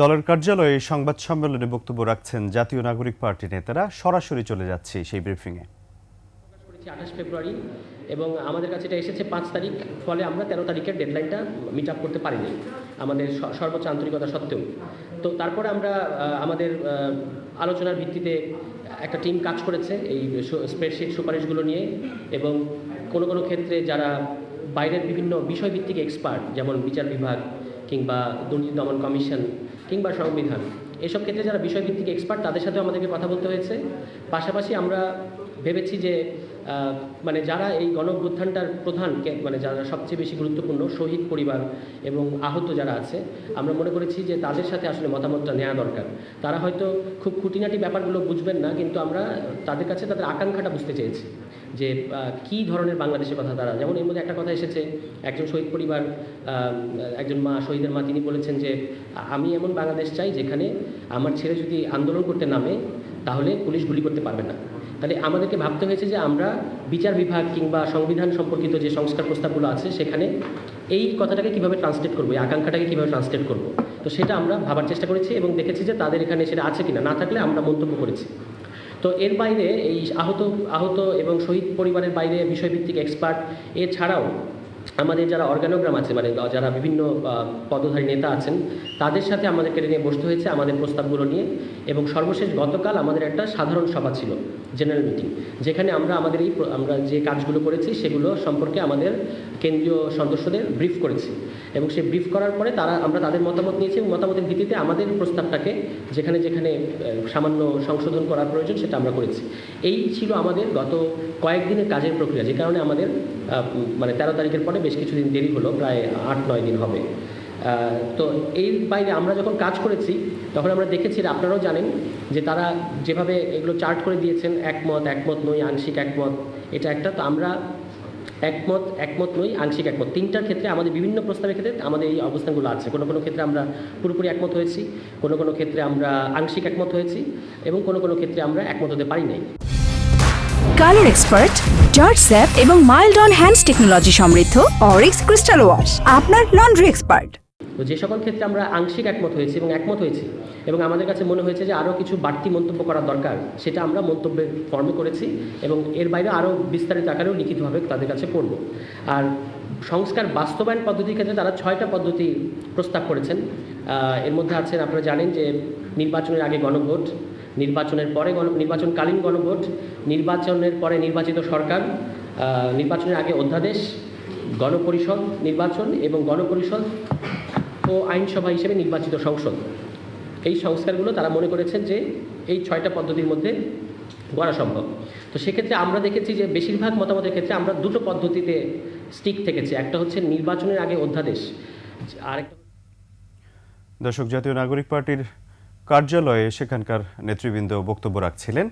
দলের কার্যালয়ে সংবাদ সম্মেলনে বক্তব্য রাখছেন জাতীয় নাগরিক পার্টি নেতারা। সরাসরি চলে যাচ্ছে সেই ব্রিফিংয়ে। 28 ফেব্রুয়ারি এবং আমাদের কাছে এটা এসেছে 5 তারিখ, ফলে আমরা 13 তারিখের ডেডলাইনটা মিট আপ করতে পারিনি আমাদের সর্বোচ্চ আন্তরিকতা সত্ত্বেও। তো তারপরে আমরা আমাদের আলোচনার ভিত্তিতে একটা টিম কাজ করেছে এই স্প্রেডশিট সুপারিশগুলো নিয়ে, এবং কোনো কোনো ক্ষেত্রে যারা বাইরের বিভিন্ন বিষয়ভিত্তিক এক্সপার্ট, যেমন বিচার বিভাগ কিংবা দুর্নীতি দমন কমিশন কিংবা সংবিধান, এসব ক্ষেত্রে যারা বিষয়ভিত্তিক এক্সপার্ট, তাদের সাথেও আমাদেরকে কথা বলতে হয়েছে। পাশাপাশি আমরা ভেবেছি যে মানে যারা এই গণঅভ্যুত্থানটার প্রধান, মানে যারা সবচেয়ে বেশি গুরুত্বপূর্ণ শহীদ পরিবার এবং আহত যারা আছে, আমরা মনে করেছি যে তাদের সাথে আসলে মতামতটা নেওয়া দরকার। তারা হয়তো খুব খুঁটিনাটি ব্যাপারগুলো বুঝবেন না, কিন্তু আমরা তাদের কাছে তাদের আকাঙ্ক্ষাটা বুঝতে চেয়েছি যে কী ধরনের বাংলাদেশের কথা তারা। যেমন এর মধ্যে একটা কথা এসেছে, একজন শহীদ পরিবার, একজন মা, শহীদের মা, তিনি বলেছেন যে আমি এমন বাংলাদেশ চাই যেখানে আমার ছেলে যদি আন্দোলন করতে নামে তাহলে পুলিশ গুলি করতে পারবে না। তাহলে আমাদেরকে ভাবতে হয়েছে যে আমরা বিচার বিভাগ কিংবা সংবিধান সম্পর্কিত যে সংস্কার প্রস্তাবগুলো আছে সেখানে এই কথাটাকে কীভাবে ট্রান্সলেট করবো, এই আকাঙ্ক্ষাটাকে কীভাবে ট্রান্সলেট করবো। তো সেটা আমরা ভাবার চেষ্টা করেছি এবং দেখেছি যে তাদের এখানে সেটা আছে কিনা, না থাকলে আমরা মন্তব্য করেছি। তো এর বাইরে এই আহত এবং শহীদ পরিবারের বাইরে বিষয়ভিত্তিক এক্সপার্ট এছাড়াও আমাদের যারা অর্গানোগ্রাম আছে, মানে যারা বিভিন্ন পদধারী নেতা আছেন, তাদের সাথে আমাদেরকে নিয়ে বসতে হয়েছে আমাদের প্রস্তাবগুলো নিয়ে। এবং সর্বশেষ গতকাল আমাদের একটা সাধারণ সভা ছিল, জেনারেল মিটিং, যেখানে আমরা যে কাজগুলো করেছি সেগুলো সম্পর্কে আমাদের কেন্দ্রীয় সদস্যদের ব্রিফ করেছি। এবং সেই ব্রিফ করার পরে আমরা তাদের মতামত নিয়েছি এবং মতামতের ভিত্তিতে আমাদের প্রস্তাবটাকে যেখানে যেখানে সামান্য সংশোধন করার প্রয়োজন সেটা আমরা করেছি। এই ছিল আমাদের গত কয়েকদিনের কাজের প্রক্রিয়া, যে কারণে আমাদের মানে 13 তারিখের পরে বেশ কিছুদিন দেরি হলো, প্রায় 8-9 দিন হবে। তো এর বাইরে আমরা যখন কাজ করেছি তখন আমরা দেখেছি, আপনারাও জানেন যে তারা যেভাবে এগুলো চার্ট করে দিয়েছেন, একমত নই, আংশিক একমত, এটা একটা। তো আমরা একমত নই, আংশিক একমত, তিনটার ক্ষেত্রে আমাদের বিভিন্ন প্রস্তাবের ক্ষেত্রে আমাদের এই অবস্থানগুলো আছে। কোনো কোনো ক্ষেত্রে আমরা পুরোপুরি একমত হয়েছি, কোনো কোনো ক্ষেত্রে আমরা আংশিক একমত হয়েছি, এবং কোনো কোনো ক্ষেত্রে আমরা একমত হতে পারি নাই। কালার এক্সপার্ট, জর্জ স্যাপ এবং মাইল্ড অন হ্যান্ডস টেকনোলজি সমৃদ্ধ অরিক্স ক্রিস্টাল ওয়াশ আপনার লন্ড্রি এক্সপার্ট। তো যে সকল ক্ষেত্রে আমরা আংশিক একমত হয়েছি এবং আমাদের কাছে মনে হয়েছে যে আরও কিছু বাড়তি মন্তব্য করা দরকার, সেটা আমরা মন্তব্যের ফর্মে করেছি এবং এর বাইরে আরও বিস্তারিত আকারেও লিখিতভাবে তাদের কাছে পড়ব। আর সংস্কার বাস্তবায়ন পদ্ধতির ক্ষেত্রে তারা 6টা পদ্ধতি প্রস্তাব করেছেন। এর মধ্যে আছেন, আপনারা জানেন যে নির্বাচনের আগে গণভোট, নির্বাচনের পরে নির্বাচনকালীন গণভোট, নির্বাচনের পরে নির্বাচিত সরকার, নির্বাচনের আগে অধ্যাদেশ, গণপরিষদ নির্বাচন এবং গণপরিষদ ও আইনসভা হিসেবে নির্বাচিত সংসদ। এই সংস্কারগুলো তারা মনে করেছেন যে এই 6টা পদ্ধতির মধ্যে করা সম্ভব। তো সেক্ষেত্রে আমরা দেখেছি যে বেশিরভাগ মতামতের ক্ষেত্রে আমরা 2টো পদ্ধতিতে স্টিক থেকেছি। একটা হচ্ছে নির্বাচনের আগে অধ্যাদেশ, আরেকটা। দর্শক, জাতীয় নাগরিক পার্টির কার্যালয়ে সেখানকার নেতৃবৃন্দ বক্তব্য রাখছিলেন।